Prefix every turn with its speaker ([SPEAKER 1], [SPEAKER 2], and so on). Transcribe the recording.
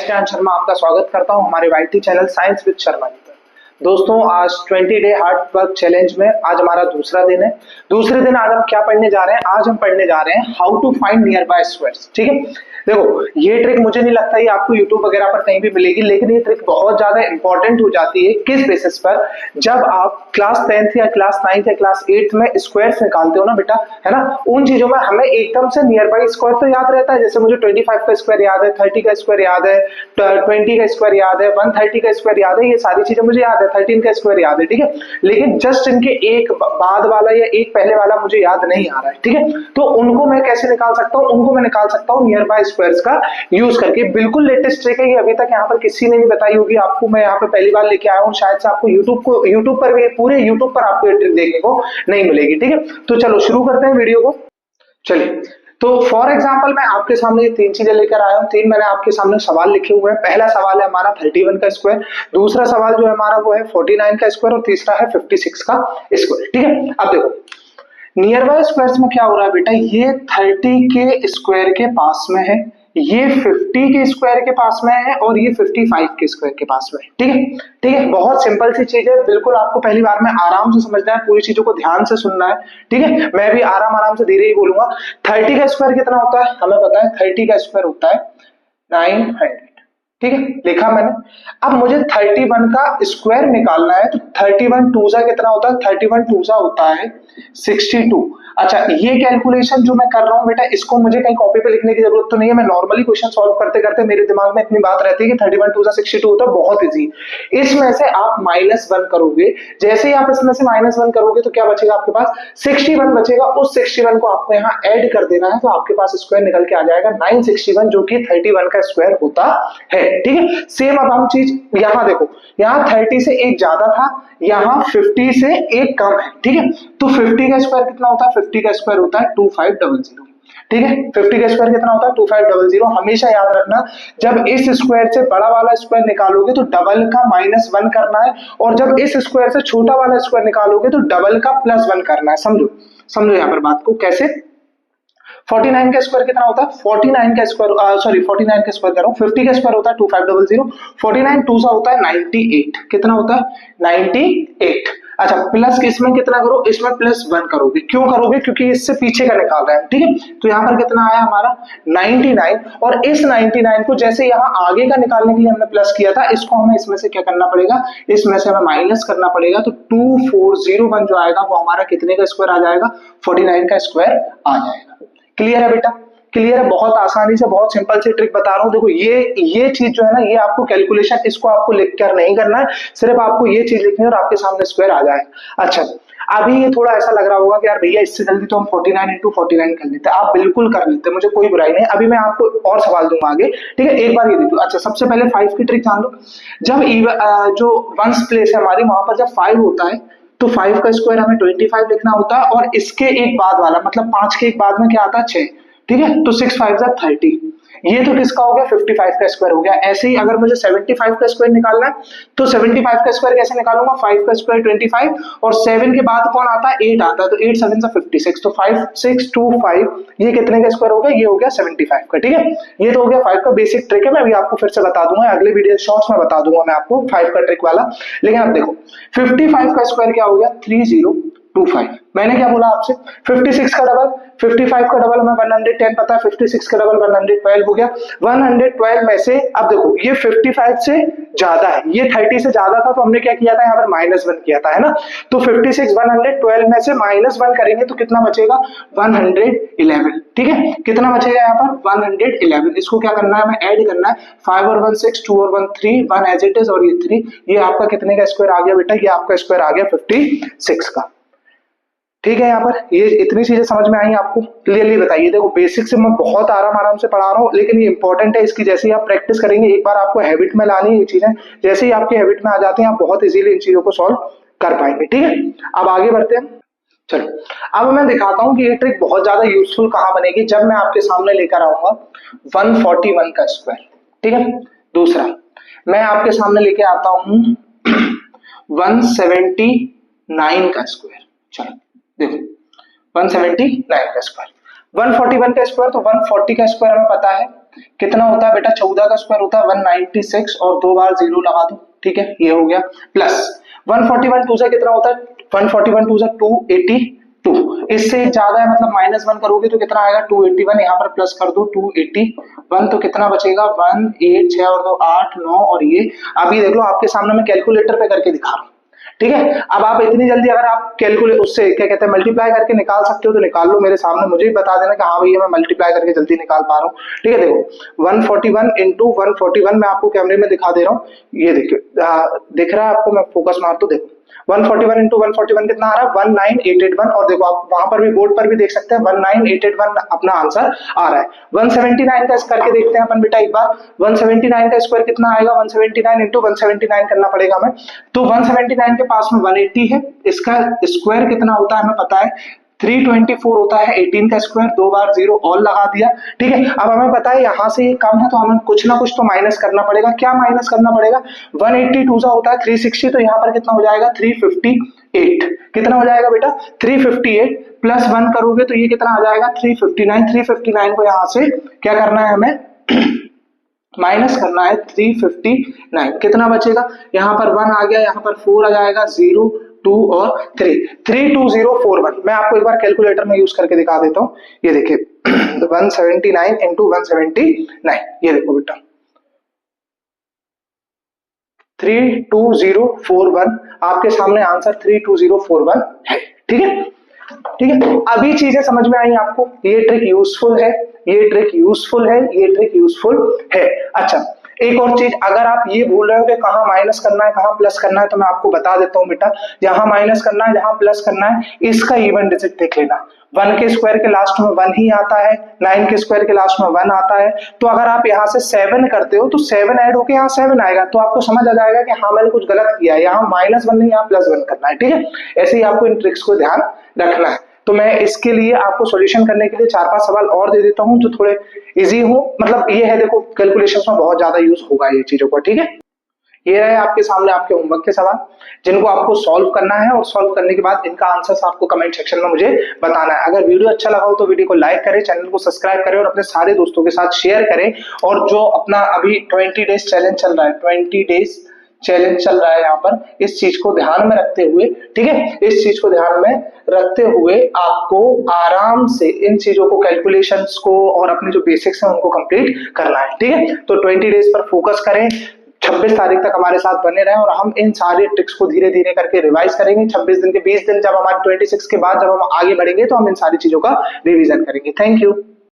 [SPEAKER 1] मैं शर्मा आपका स्वागत करता हूं हमारे YT channel science with Sharma ji पर। दोस्तों आज 20 डे हार्ड वर्क चैलेंज में आज हमारा दूसरा दिन है। दूसरे दिन आज हम क्या पढ़ने जा रहे हैं? आज हम पढ़ने जा रहे हैं how to find nearby squares. ठीक है, देखो ये ट्रिक मुझे नहीं लगता ये आपको यूट्यूब वगैरह पर कहीं भी मिलेगी, लेकिन ये ट्रिक बहुत ज्यादा इंपॉर्टेंट हो जाती है। किस बेसिस पर? जब आप क्लास 10th या क्लास 9th या क्लास 8th में स्क्वायर्स निकालते हो ना बेटा, है ना, उन चीजों में हमें एकदम से नियर बाय स्क्वायर तो याद रहता है। जैसे मुझे 25 का स्क्वायर याद है, 30 का स्क्वायर याद है, 20 का स्क्वायर याद है, 130 का स्क्वायर याद है, ये सारी चीजें मुझे याद है, 13 का स्क्वायर याद है। ठीक है, लेकिन जस्ट इनके एक बाद वाला या एक पहले वाला मुझे याद नहीं आ रहा है। ठीक है, तो उनको मैं कैसे निकाल सकता हूँ? उनको मैं निकाल सकता हूँ नियर बाय स्क्वायर्स का यूज करके। बिल्कुल लेटेस्ट ट्रिक है ये, अभी तक यहाँ पर किसी ने नहीं बताई होगी आपको। मैं यहाँ पे पहली बार लेके आया हूँ, शायद से आपको यूट्यूब पर भी, पूरे यूट्यूब पर आपको ये ट्रिक देखने को नहीं मिलेगी। ठीक है, तो चलो शुरू करते हैं वीडियो को। चलिए, तो फॉर एग्जांपल मैं आपके सामने ये तीन चीजें लेकर आया हूं। तीन मैंने आपके सामने सवाल लिखे हुए हैं। पहला सवाल है हमारा 31 का स्क्वायर, दूसरा सवाल जो है हमारा वो है 49 का स्क्वायर और तीसरा है 56 का स्क्वायर। ठीक है, अब देखो नियर बाय स्क्वायर्स में क्या हो रहा है बेटा, ये 30 के स्क्वायर के पास में है, ये 50 के स्क्वायर के पास में है और ये 55 के स्क्वायर के पास में है। ठीक है, ठीक है, बहुत सिंपल सी चीज है, बिल्कुल आपको पहली बार में आराम से समझना है, पूरी चीजों को ध्यान से सुनना है। ठीक है, मैं भी आराम से धीरे ही बोलूंगा। 30 का स्क्वायर कितना होता है? हमें पता है 30 का स्क्वायर होता है 900। ठीक है, लिखा मैंने। अब मुझे 31 का स्क्वायर निकालना है, तो 31 टूजा कितना होता है? 31 टूजा होता है 62। अच्छा, ये कैलकुलेशन जो मैं कर रहा हूं बेटा, इसको मुझे कहीं कॉपी पे लिखने की जरूरत तो नहीं है। मैं नॉर्मली क्वेश्चन सॉल्व करते करते मेरे दिमाग में इतनी बात रहती है कि 31 टूजा 62 होता है, बहुत इजी। इसमें से आप -1 करोगे, जैसे ही आप इसमें से -1 करोगे तो क्या बचेगा आपके पास? 61 बचेगा। उस 61 को आपको यहाँ ऐड कर देना है, तो आपके पास स्क्वायर निकल के आ जाएगा 961, जो कि 31 का स्क्वायर होता है। ठीक है, सेम अब हम चीज यहाँ देखो, यहाँ 30 से एक ज्यादा था, यहाँ 50 से एक कम है। ठीक है, तो 50 का स्क्वायर कितना होता है? 50 का स्क्वायर होता है 2500। ठीक है, 50 का स्क्वायर कितना होता है? 2500। हमेशा याद रखना, जब इस स्क्वायर से बड़ा वाला स्क्वायर निकालोगे तो डबल का -1 करना है, और जब इस स्क्वायर से छोटा वाला स्क्वायर निकालोगे तो डबल का +1 करना है। समझो समझो यहाँ पर बात को कैसे। 49 का स्क्वायर कितना होता है? 49 का स्क्वायर 49 का स्क्वायर कर रहा हूं, 50 का स्क्वायर होता है 2500, 49 टू सा होता है 98। कितना होता है? 98। अच्छा, प्लस इसमें कितना करो? इसमें +1 करोगे। क्यों करोगे? क्योंकि इससे पीछे का निकाल रहा है। ठीक है, तो यहाँ पर कितना आया हमारा? 99। और इस 99 को जैसे यहाँ आगे का निकालने के लिए हमने प्लस किया था, इसको हमें इसमें से क्या करना पड़ेगा? इसमें से हमें माइनस करना पड़ेगा। तो 2401 जो आएगा वो हमारा कितने का स्क्वायर आ जाएगा? 49 का स्क्वायर आ जाएगा। क्लियर है बेटा? क्लियर है? बहुत आसानी से, बहुत सिंपल सी ट्रिक बता रहा हूं। देखो ये चीज जो है ना, ये आपको कैलकुलेशन, इसको आपको लिख कर नहीं करना है, सिर्फ आपको ये चीज लिखनी है और आपके सामने स्क्वायर आ जाएगा। अच्छा, अभी ये थोड़ा ऐसा लग रहा होगा कि यार भैया इससे जल्दी तो हम 49 × 49 कर लेते हैं। आप बिल्कुल कर लेते हैं, मुझे कोई बुराई नहीं। अभी मैं आपको और सवाल दूंगा आगे। ठीक है, एक बार ये देखो। अच्छा, सबसे पहले 5 की ट्रिक जान लो। जब जो वंस प्लेस है हमारी, वहां पर जब 5 होता है तो 5 का स्क्वायर हमें 25 लिखना होता है, और इसके एक बाद वाला मतलब 5 के एक बाद में क्या आता है? 6। ठीक है, तो 6 5 30। ये तो किसका हो गया? 55 का स्क्वायर हो गया। ऐसे ही अगर मुझे 75 का स्क्वायर निकालना है तो 75 का स्क्वायर कैसे निकालूंगा? 5 का स्क्वायर 25 और 7 के बाद कौन आता है? 8 आता है, तो 8 7 56, तो 5625। ये कितने का स्क्वायर हो गया? ये हो गया 75 का। ठीक है, ये तो हो गया 5 का बेसिक ट्रिक है। मैं अभी आपको फिर से बता दूंगा, अगले वीडियो शॉर्ट्स में बता दूंगा मैं आपको 5 का ट्रिक वाला। लेकिन अब देखो 55 का स्क्वायर क्या हो गया? 3025। मैंने क्या बोला आपसे? 56 का डबल, 55 का डबल हमें 110 पता है, 56 का डबल 112 हो गया। 112 में से अब देखो ये 55 से ज्यादा है, ये 30 से ज्यादा था, तो हमने क्या किया था? यहाँ पर -1 किया था, है ना। तो 56 112 में से -1 करेंगे तो कितना बचेगा? 111। ठीक है, कितना बचेगा यहाँ पर? 111। इसको क्या करना है? हमें ऐड करना है। 5 और 1 6, 2 और 1 3, 1 एज इट इज, और ये 3। ये आपका कितने का स्क्वायर आ गया बेटा? ये आपका स्क्वायर आ गया 56 का। ठीक है, यहाँ पर ये इतनी चीजें समझ में आई आपको? क्लियरली बताइए। देखो बेसिक से मैं बहुत आराम से पढ़ा रहा हूँ, लेकिन ये इंपॉर्टेंट है। इसकी जैसे ही आप प्रैक्टिस करेंगे, एक बार आपको हैबिट में लानी है ये चीजें, जैसे ही आपके हैबिट में आ जाती हैं, आप बहुत इजीली इन चीजों को सॉल्व कर पाएंगे। ठीक है, अब आगे बढ़ते हैं। चलो, अब मैं दिखाता हूँ कि ये ट्रिक बहुत ज्यादा यूजफुल कहाँ बनेगी। जब मैं आपके सामने लेकर आऊंगा 141 का स्क्वायर। ठीक है, दूसरा मैं आपके सामने लेके आता हूं 179 का स्क्वायर। चलो देखो 179 का स्क्वायर, 141 का स्क्वायर, तो 140 का स्क्वायर हमें पता है कितना होता है बेटा, 14 का स्क्वायर होता है 196 और 2 बार 0 लगा दो, ठीक है, ये हो गया। प्लस 141 2 से कितना होता है, 141 2 से 282, इससे ज्यादा है मतलब -1 करोगे तो कितना आएगा 281, यहाँ पर प्लस कर दो 281, तो कितना बचेगा 1 8 6 और 2 8 9, और ये अभी देख लो आपके सामने मैं कैलकुलेटर पे करके दिखा रहा हूँ, ठीक है। अब आप इतनी जल्दी अगर आप कैलकुलेट उससे क्या कहते हैं मल्टीप्लाई करके निकाल सकते हो तो निकाल लो मेरे सामने, मुझे भी बता देना कि हाँ भैया मैं मल्टीप्लाई करके जल्दी निकाल पा रहा हूँ, ठीक है। देखो 141 इंटू 141 मैं आपको कैमरे में दिखा दे रहा हूँ, ये देखिए दिख रहा है आपको, मैं फोकस मार तो देखो 141 इंटू 141 कितना आ रहा है 19881, और देखो आप वहां पर भी बोर्ड पर भी देख सकते हैं 19881 अपना आंसर आ रहा है। 179 का करके देखते हैं अपन बेटा एक बार, 179 का स्क्वायर कितना आएगा, 179 इंटू 179 करना पड़ेगा हमें, तो 179 के पास में 180 है, इसका स्क्वायर कितना होता है हमें पता है 324 होता है, 18 का स्क्वायर 2 बार 0 और लगा दिया, ठीक है। अब हमें पता है यहाँ से ये कम है तो हमें कुछ ना कुछ तो माइनस करना पड़ेगा, क्या माइनस करना पड़ेगा, 182 होता है 360, तो यहाँ पर कितना हो जाएगा 358, कितना हो जाएगा बेटा 358, प्लस 1 करोगे तो ये कितना आ जाएगा 359, 359 को यहाँ से क्या करना है हमें माइनस करना है 359, कितना बचेगा, यहाँ पर 1 आ गया, यहाँ पर 4 आ जाएगा, 0 2 और 3, 32041, मैं आपको एक बार कैलकुलेटर में यूज करके दिखा देता हूँ, ये देखिए 179 इंटू 179, ये देखो बेटा 32041, आपके सामने आंसर 32041 है, ठीक है, ठीक है। अभी चीजें समझ में आई आपको, ये ट्रिक यूजफुल है, ये ट्रिक यूजफुल है, ये ट्रिक यूजफुल है। अच्छा एक और चीज, अगर आप ये भूल रहे हो कि कहाँ माइनस करना है कहाँ प्लस करना है, तो मैं आपको बता देता हूँ बेटा, जहां माइनस करना है जहां प्लस करना है, इसका इवन डिजिट देख लेना, 1 के स्क्वायर के लास्ट में 1 ही आता है, 9 के स्क्वायर के लास्ट में 1 आता है, तो अगर आप यहाँ से 7 करते हो तो 7 ऐड होके यहाँ 7 आएगा, तो आपको समझ आ जाएगा कि हाँ मैंने कुछ गलत किया है, यहाँ -1 नहीं यहाँ +1 करना है, ठीक है। ऐसे ही आपको इन ट्रिक्स को ध्यान रखना है। तो मैं इसके लिए आपको सॉल्यूशन करने के लिए 4-5 सवाल और दे देता हूं जो थोड़े इजी हो, मतलब ये है देखो कैलकुलेशंस में बहुत ज्यादा यूज होगा ये चीजों का, ठीक है। ये रहे आपके सामने आपके होमवर्क के सवाल जिनको आपको सॉल्व करना है, और सॉल्व करने के बाद इनका आंसर्स आपको कमेंट सेक्शन में मुझे बताना है। अगर वीडियो अच्छा लगा हो तो वीडियो को लाइक करें, चैनल को सब्सक्राइब करें और अपने सारे दोस्तों के साथ शेयर करें। और जो अपना अभी 20 डेज चैलेंज चल रहा है, 20 डेज चैलेंज चल रहा है यहाँ पर, इस चीज को ध्यान में रखते हुए, ठीक है, इस चीज को ध्यान में रखते हुए आपको आराम से इन चीजों को कैलकुलेशंस को और अपने जो बेसिक्स हैं उनको कंप्लीट करना है, ठीक है। तो 20 डेज पर फोकस करें, 26 तारीख तक हमारे साथ बने रहें और हम इन सारे ट्रिक्स को धीरे धीरे करके रिवाइज करेंगे। 26 दिन के 20 दिन जब हमारे 26 के बाद जब हम आगे बढ़ेंगे तो हम इन सारी चीजों का रिवीजन करेंगे। Thank you.